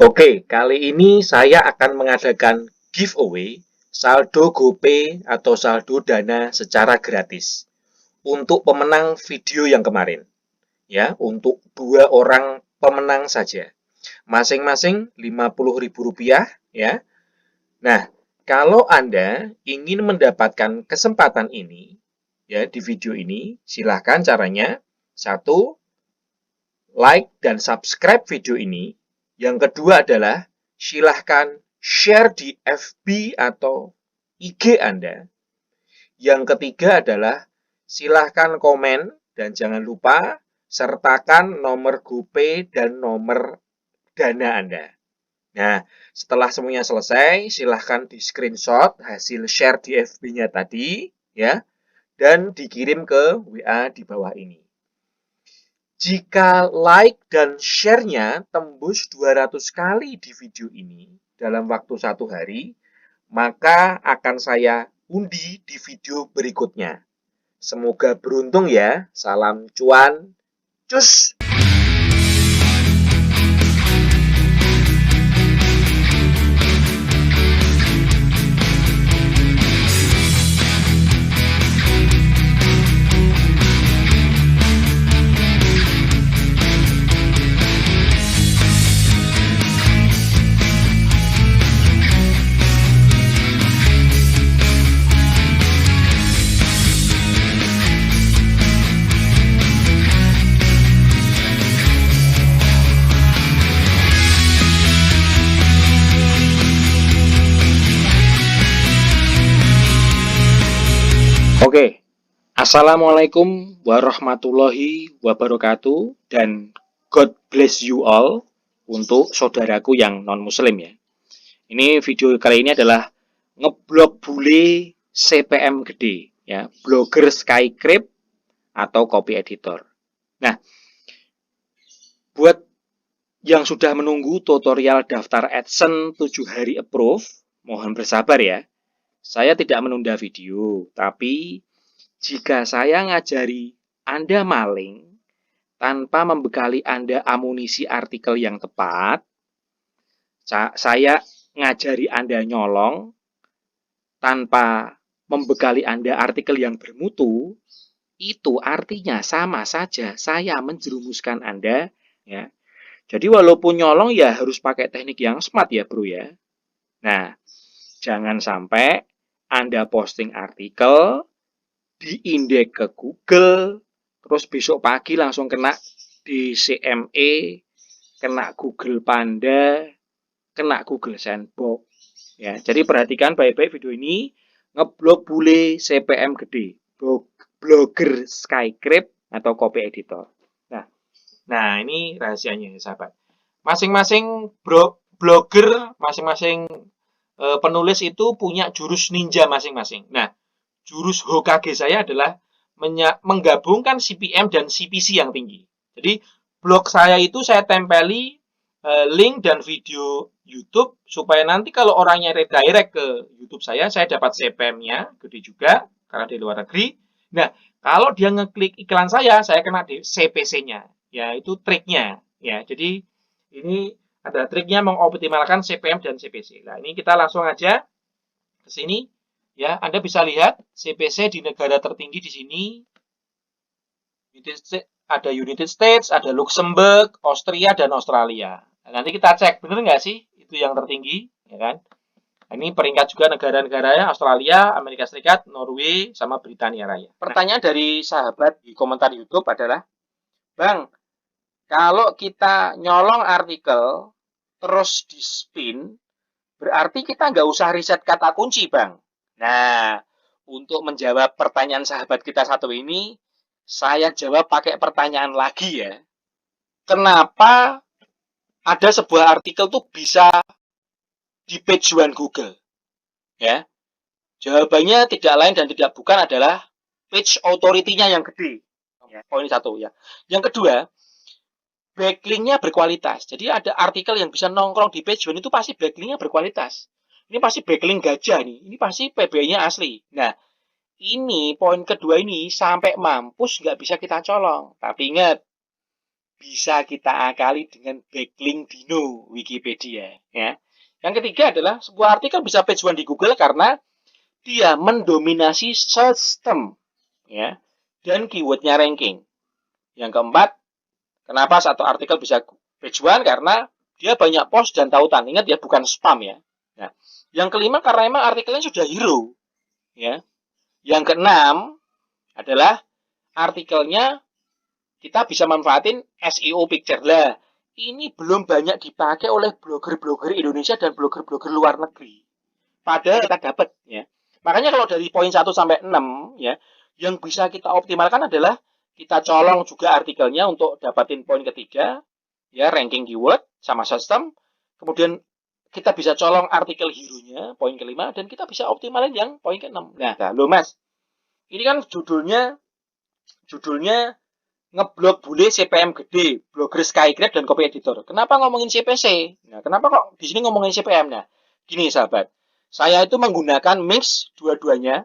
Oke, kali ini saya akan mengadakan giveaway saldo GoPay atau saldo Dana secara gratis untuk pemenang video yang kemarin. Ya, untuk 2 orang pemenang saja. Masing-masing Rp50.000 ya. Nah, kalau Anda ingin mendapatkan kesempatan ini ya di video ini, silahkan caranya. Satu, like dan subscribe video ini. Yang kedua adalah silahkan share di FB atau IG Anda. Yang ketiga adalah silahkan komen dan jangan lupa sertakan nomor GoPay dan nomor Dana Anda. Nah, setelah semuanya selesai, silahkan di screenshot hasil share di FB-nya tadi, ya, dan dikirim ke WA di bawah ini. Jika like dan share-nya tembus 200 kali di video ini dalam waktu 1 hari, maka akan saya undi di video berikutnya. Semoga beruntung ya. Salam cuan. Cus! Oke, Assalamualaikum warahmatullahi wabarakatuh dan God bless you all untuk saudaraku yang non-muslim ya. Ini video kali ini adalah ngeblok bule CPM gede ya, blogger Skycript atau copy editor. Nah, buat yang sudah menunggu tutorial daftar AdSense 7 hari approve, mohon bersabar ya. Saya tidak menunda video, tapi jika saya ngajari Anda maling tanpa membekali Anda amunisi artikel yang tepat, saya ngajari Anda nyolong tanpa membekali Anda artikel yang bermutu, itu artinya sama saja saya menjerumuskan Anda ya. Jadi walaupun nyolong ya harus pakai teknik yang smart ya bro ya. Nah, jangan sampai Anda posting artikel, diindeks ke Google, terus besok pagi langsung kena DCMA, kena Google Panda, kena Google Sandbox. Ya, jadi perhatikan baik-baik video ini, ngeblok bule CPM gede, blogger Skycript atau copy editor. Nah ini rahasianya sahabat. Masing-masing blogger, masing-masing penulis itu punya jurus ninja masing-masing. Nah, jurus Hokage saya adalah menggabungkan CPM dan CPC yang tinggi. Jadi, blog saya itu saya tempeli link dan video YouTube supaya nanti kalau orangnya redirect ke YouTube saya dapat CPM-nya gede juga karena di luar negeri. Nah, kalau dia ngeklik iklan saya kena di CPC-nya. Ya, itu triknya. Ya, jadi ini ada triknya mengoptimalkan CPM dan CPC. Nah, ini kita langsung aja ke sini. Ya, Anda bisa lihat CPC di negara tertinggi di sini. Ada United States, ada Luxembourg, Austria, dan Australia. Nah, nanti kita cek, benar nggak sih itu yang tertinggi, ya kan? Nah, ini peringkat juga negara-negaranya, Australia, Amerika Serikat, Norway, sama Britania Raya. Pertanyaan dari sahabat di komentar YouTube adalah, Bang, kalau kita nyolong artikel, terus di spin, berarti kita nggak usah riset kata kunci, Bang. Nah, untuk menjawab pertanyaan sahabat kita satu ini, saya jawab pakai pertanyaan lagi ya. Kenapa ada sebuah artikel tuh bisa di page one Google? Ya, jawabannya tidak lain dan tidak bukan adalah page authority-nya yang gede. Ya, poin satu ya. Yang kedua, backlink-nya berkualitas. Jadi ada artikel yang bisa nongkrong di page one itu pasti backlink-nya berkualitas. Ini pasti backlink gajah nih. Ini pasti PB-nya asli. Nah, ini poin kedua ini sampai mampus nggak bisa kita colong. Tapi ingat, bisa kita akali dengan backlink dino Wikipedia ya. Yang ketiga adalah sebuah artikel bisa page one di Google karena dia mendominasi search term ya dan keywordnya ranking. Yang keempat, kenapa satu artikel bisa page one? Karena dia banyak post dan tautan. Ingat ya, bukan spam ya. Nah, yang kelima karena memang artikelnya sudah hero ya. Yang keenam adalah artikelnya kita bisa manfaatin SEO picture lah. Ini belum banyak dipakai oleh blogger-blogger Indonesia dan blogger-blogger luar negeri. Padahal kita dapat ya. Makanya kalau dari poin 1 sampai 6 ya, yang bisa kita optimalkan adalah kita colong juga artikelnya untuk dapatin poin ketiga ya, ranking keyword sama sistem. Kemudian kita bisa colong artikel hero-nya poin kelima dan kita bisa optimalin yang poin ke-6. Nah, lo Mas. Ini kan judulnya ngeblok bule CPM gede, blogger Skygrade dan copy editor. Kenapa ngomongin CPC? Nah, kenapa kok di sini ngomongin CPM? Nah, gini sahabat. Saya itu menggunakan mix dua-duanya,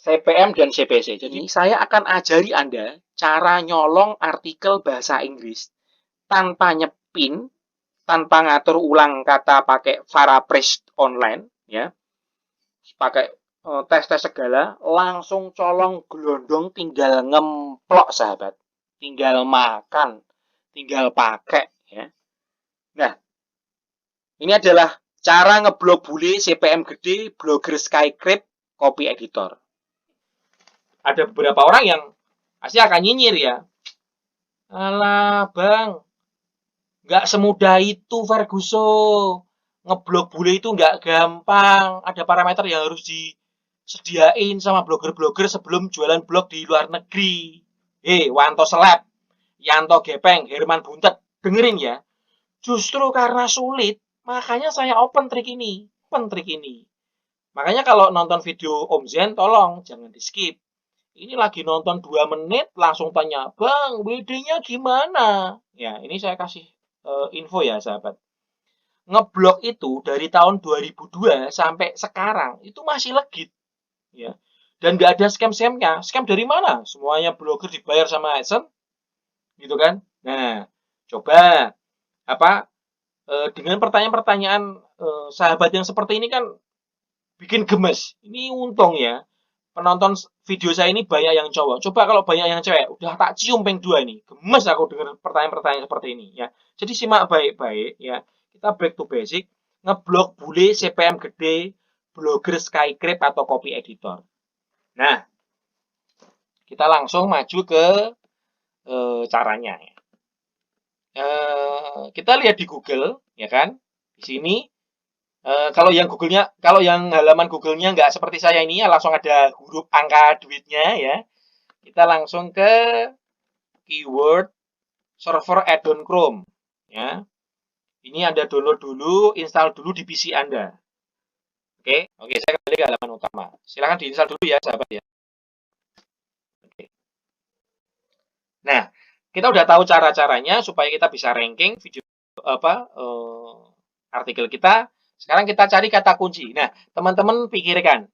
CPM dan CPC. Jadi saya akan ajari Anda cara nyolong artikel bahasa Inggris tanpa nyepin, tanpa ngatur ulang kata pakai Parapress online, ya, pakai tes-tes segala, langsung colong gelondong, tinggal ngemplok sahabat, tinggal makan, tinggal pakai, ya. Nah, ini adalah cara ngeblok bule CPM gede, blogger Skygrade, copy editor. Ada beberapa orang yang pasti akan nyinyir ya. Alah bang, nggak semudah itu Ferguson. Ngeblok bule itu nggak gampang. Ada parameter yang harus disediain sama blogger-blogger sebelum jualan blog di luar negeri. Wanto Seleb, Yanto Gepeng, Herman Buntet, dengerin ya. Justru karena sulit, makanya saya open trik ini. Makanya kalau nonton video Om Zen, tolong jangan di skip. Ini lagi nonton 2 menit, langsung tanya, Bang, WD-nya gimana? Ya, ini saya kasih info ya, sahabat. Ngeblok itu dari tahun 2002 sampai sekarang, itu masih legit. Ya. Dan nggak ada scam-scamnya. Scam dari mana? Semuanya blogger dibayar sama AdSense. Gitu kan? Nah, coba dengan pertanyaan-pertanyaan sahabat yang seperti ini kan bikin gemes. Ini untung ya. Penonton video saya ini banyak yang cowok. Coba kalau banyak yang cewek, udah tak cium peng dua ini. Gemes aku dengar pertanyaan-pertanyaan seperti ini ya. Jadi simak baik-baik ya. Kita back to basic. Ngeblok bule CPM gede, blogger Skygrade atau copy editor. Nah, kita langsung maju ke caranya ya. Kita lihat di Google, ya kan? Di sini, kalau yang halaman Google-nya nggak seperti saya ini, ya langsung ada huruf angka duitnya ya. Kita langsung ke keyword server add-on Chrome, ya. Ini Anda download dulu, install dulu di PC Anda. Oke, saya kembali ke halaman utama. Silahkan diinstal dulu ya, sahabat ya. Oke. Nah, kita udah tahu cara-caranya supaya kita bisa ranking video artikel kita. Sekarang kita cari kata kunci. Nah, teman-teman pikirkan,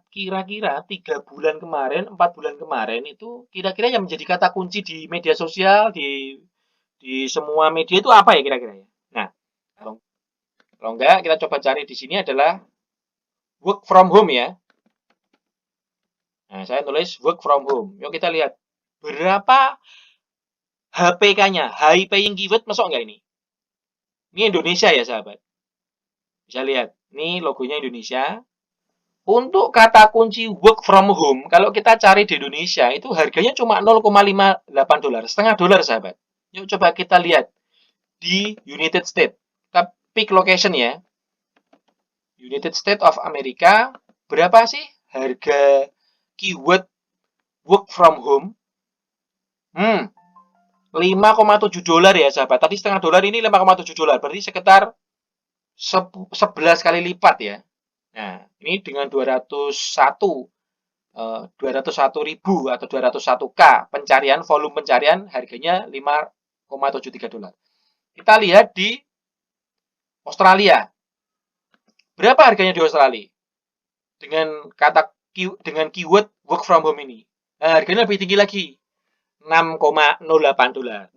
kira-kira 3 bulan kemarin, 4 bulan kemarin itu kira-kira yang menjadi kata kunci di media sosial, di semua media itu apa ya kira-kira ya? Nah, kalau enggak kita coba cari di sini adalah work from home ya. Nah, saya tulis work from home. Yuk kita lihat berapa HPK-nya, high paying keyword, masuk nggak ini? Ini Indonesia ya sahabat. Bisa lihat, ini logonya Indonesia. Untuk kata kunci work from home, kalau kita cari di Indonesia, itu harganya cuma $0,58, setengah dolar sahabat. Yuk coba kita lihat di United States. Kita pick location ya. United States of America, berapa sih harga keyword work from home? 5,7 dolar ya sahabat. Tadi setengah dolar, ini 5,7 dolar. Berarti sekitar 11 kali lipat ya. Nah, ini dengan 201 ribu atau 201K pencarian, volume pencarian harganya 5,73 dolar. Kita lihat di Australia. Berapa harganya di Australia? Dengan keyword work from home ini. Nah, harganya lebih tinggi lagi. $6,08.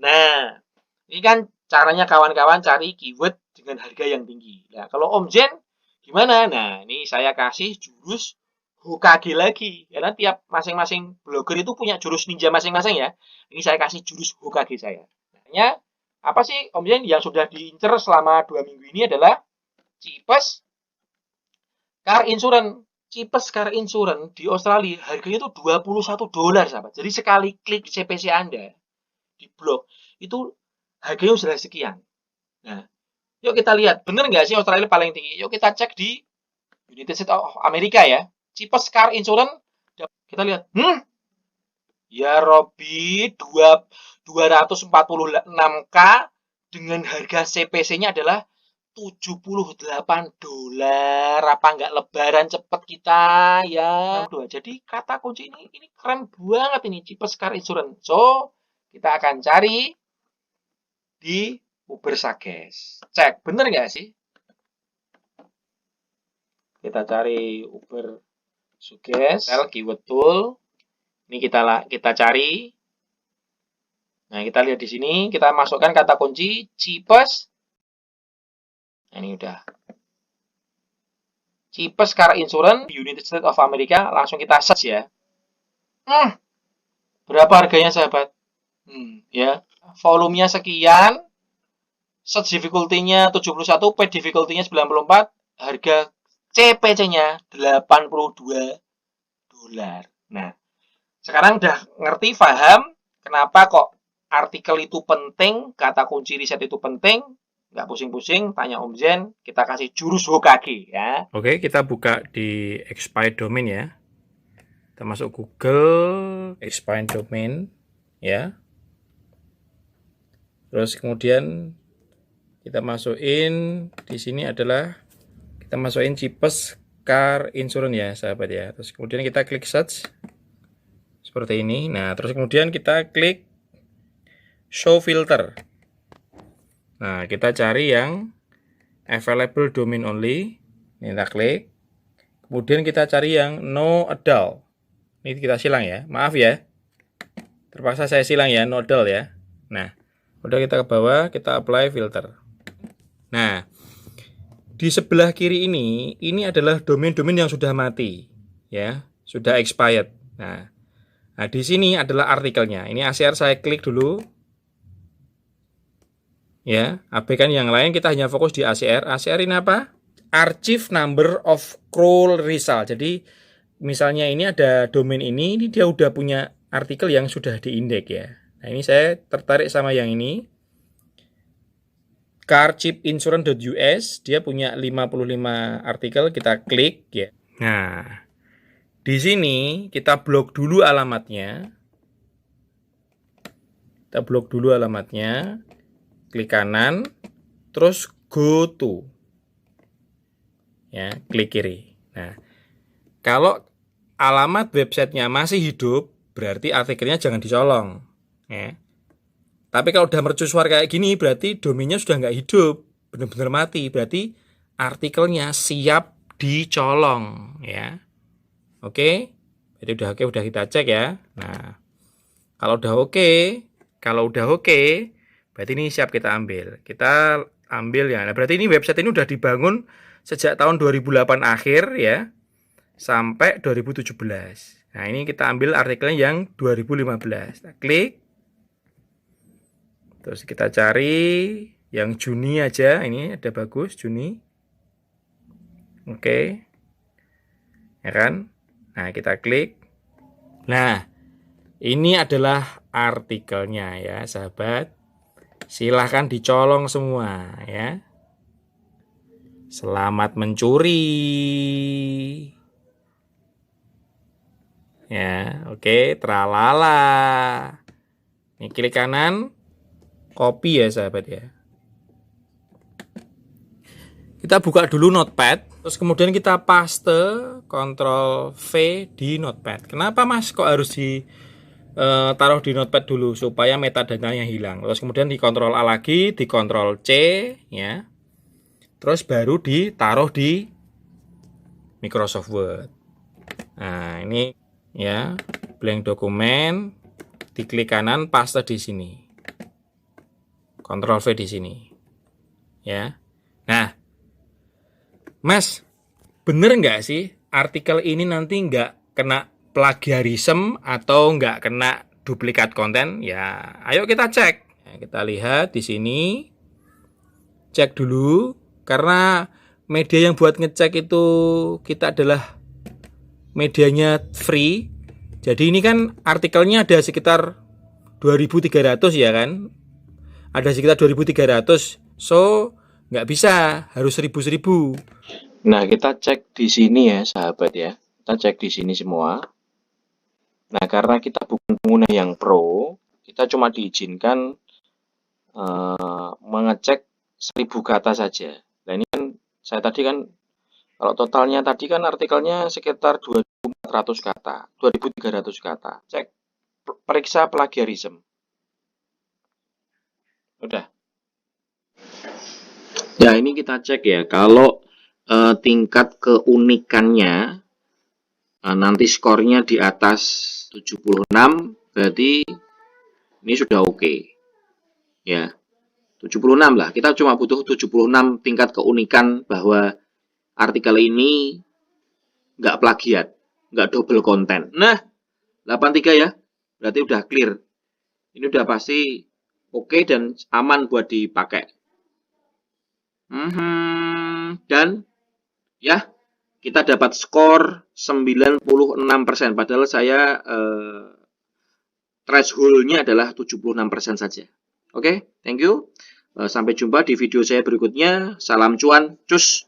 Nah, ini kan caranya kawan-kawan cari keyword dengan harga yang tinggi. Nah, kalau Om Jen gimana? Nah, ini saya kasih jurus Hokage lagi. Karena tiap masing-masing blogger itu punya jurus ninja masing-masing ya. Ini saya kasih jurus Hokage saya. Nah, apa sih Om Jen yang sudah diincer selama 2 minggu ini adalah cheapest car insurance. Cheapest car insurance di Australia harganya itu $21, sahabat. Jadi sekali klik CPC Anda di blog itu harganya sudah sekian. Nah, yuk kita lihat bener nggak sih Australia paling tinggi? Yuk kita cek di United States of America ya. Cheapest car insurance kita lihat. Ya Robi 246k dengan harga CPC-nya adalah $78. Apa nggak lebaran cepet kita ya? Jadi kata kunci ini keren banget ini cheapest car insurance. So, kita akan cari di Uber Suggest. Cek, bener nggak sih? Kita cari Uber Suggest, keyword tool. Ini kita cari. Nah, kita lihat di sini, kita masukkan kata kunci cheapest. Nah, ini udah. Cheapest car insurance United States of America, langsung kita search ya. Berapa harganya sahabat? Ya, volumenya sekian, search difficulty-nya 71, paid difficulty-nya 94, harga CPC-nya $82. Nah, sekarang udah ngerti, paham kenapa kok artikel itu penting, kata kunci riset itu penting. Nggak pusing-pusing, tanya Om Zen, kita kasih jurus Hokage ya. Oke, kita buka di expired domain ya. Kita masuk Google expired domain ya. Terus kemudian kita masukin di sini adalah kita masukin cheapest car insurance ya, sahabat ya. Terus kemudian kita klik search seperti ini. Nah, terus kemudian kita klik show filter. Nah, kita cari yang available domain only. Ini kita klik. Kemudian kita cari yang no adult. Ini kita silang ya. Maaf ya. Terpaksa saya silang ya, no adult ya. Nah, udah kita ke bawah, kita apply filter. Nah, di sebelah kiri ini adalah domain-domain yang sudah mati ya, sudah expired. Nah, di sini adalah artikelnya. Ini ACR saya klik dulu. Ya, abaikan yang lain, kita hanya fokus di ACR. ACR ini apa? Archive number of crawl result. Jadi misalnya ini ada domain ini dia udah punya artikel yang sudah diindeks ya. Nah, ini saya tertarik sama yang ini. carchipinsurance.us, dia punya 55 artikel, kita klik ya. Nah, di sini kita blok dulu alamatnya. Kita blok dulu alamatnya. Klik kanan, terus go to. Ya, klik kiri. Nah, kalau alamat websitenya masih hidup, berarti artikelnya jangan dicolong. Ya. Tapi kalau udah mercusuar kayak gini, berarti domainnya sudah nggak hidup, benar-benar mati. Berarti artikelnya siap dicolong, ya. Oke, jadi udah oke, udah kita cek ya. Nah, kalau udah oke, berarti ini siap kita ambil. Kita ambil ya. Nah, berarti ini website ini udah dibangun sejak tahun 2008 akhir ya, sampai 2017. Nah, ini kita ambil artikelnya yang 2015. Nah, klik. Terus kita cari yang Juni aja. Ini ada bagus, Juni. Oke. Ya kan? Nah, kita klik. Nah, ini adalah artikelnya ya, sahabat. Silahkan dicolong semua ya. Selamat mencuri. Ya, oke, tralala. Ini klik kanan, copy ya sahabat ya. Kita buka dulu notepad, terus kemudian kita paste Ctrl V di notepad. Kenapa mas kok harus taruh di notepad dulu supaya metadata-nya hilang. Terus kemudian di Ctrl A lagi, di Ctrl C ya. Terus baru ditaruh di Microsoft Word. Nah, ini ya, blank dokumen, diklik kanan, paste di sini. Ctrl V di sini. Ya. Nah, Mas, bener nggak sih artikel ini nanti nggak kena plagiarisme atau nggak kena duplikat konten? Ya, ayo kita cek. Ya, kita lihat di sini. Cek dulu, karena media yang buat ngecek itu kita adalah medianya free. Jadi ini kan artikelnya ada sekitar 2.300 ya kan? Ada sekitar 2.300. So, nggak bisa, harus 1.000. Nah, kita cek di sini ya, sahabat ya. Kita cek di sini semua. Nah, karena kita bukan pengguna yang pro, kita cuma diizinkan mengecek 1.000 kata saja. Nah, ini kan saya tadi kan, kalau totalnya tadi kan artikelnya sekitar 2.400 kata, 2.300 kata. Cek, periksa plagiarisme. Udah. Ya, ini kita cek ya. Kalau tingkat keunikannya nanti skornya di atas 76, berarti ini sudah oke. Ya, 76 lah. Kita cuma butuh 76 tingkat keunikan bahwa artikel ini nggak plagiat, nggak double konten. Nah, 83 ya. Berarti udah clear. Ini udah pasti oke dan aman buat dipakai. Dan ya, kita dapat skor 96%. Padahal saya threshold-nya adalah 76% saja. Oke, thank you. Sampai jumpa di video saya berikutnya. Salam cuan, cus.